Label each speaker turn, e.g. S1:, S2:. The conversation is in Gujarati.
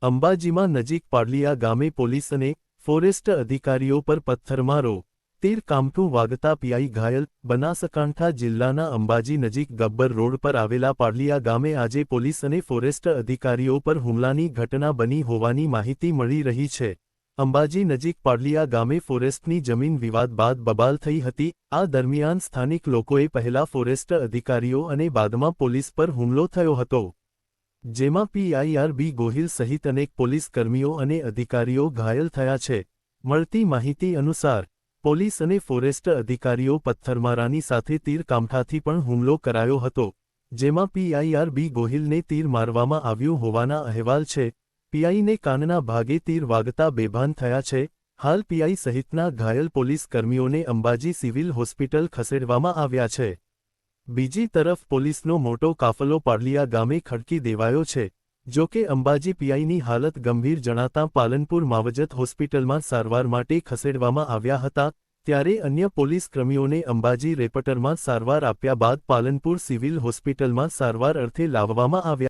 S1: અંબાજીમાં નજીક પાડલિયા ગામે પોલીસ અને ફોરેસ્ટ અધિકારીઓ પર પથ્થરમારો, તીર કામઠું વાગતા પીઆઈ ઘાયલ. બનાસકાંઠા જિલ્લાના અંબાજી નજીક ગબ્બર રોડ પર આવેલા પાડલિયા ગામે આજે પોલીસ અને ફોરેસ્ટ અધિકારીઓ પર હુમલાની ઘટના બની હોવાની માહિતી મળી રહી છે. અંબાજી નજીક પાડલિયા ગામે ફોરેસ્ટની જમીન વિવાદ બાદ બબાલ થઈ હતી. આ દરમિયાન સ્થાનિક લોકોએ પહેલા ફોરેસ્ટ અધિકારીઓ અને બાદમાં પોલીસ પર હુમલો થયો હતો, જેમાં પીઆઈઆર.બી. ગોહિલ સહિત અનેક પોલીસ કર્મીઓ અને અધિકારીઓ ઘાયલ થયા છે. મળતી માહિતી અનુસાર પોલીસ અને ફોરેસ્ટ અધિકારીઓ પથ્થરમારાની સાથે તીર કામઠાથી પણ હુમલો કરાયો હતો, જેમાં પીઆઈઆર.બી. ગોહિલને તીર મારવામાં આવ્યું હોવાના અહેવાલ છે. પીઆઈને કાનના ભાગે તીર વાગતા બેભાન થયા છે. હાલ પીઆઈ સહિતના ઘાયલ પોલીસ કર્મીઓને અંબાજી સિવિલ હોસ્પિટલ ખસેડવામાં આવ્યા છે. બીજી તરફ પોલીસનો મોટો કાફલો પાડલિયા ગામે ખડકી દેવાયો છે. જો કે અંબાજી પીઆઈની હાલત ગંભીર જણાતા પાલનપુર માવજત હોસ્પિટલમાં સારવાર માટે ખસેડવામાં આવ્યા હતા, ત્યારે અન્ય પોલીસ કર્મીઓને અંબાજી રેપટરમાં સારવાર આપ્યા બાદ પાલનપુર સિવિલ હોસ્પિટલમાં સારવાર અર્થે લાવવામાં આવ્યા.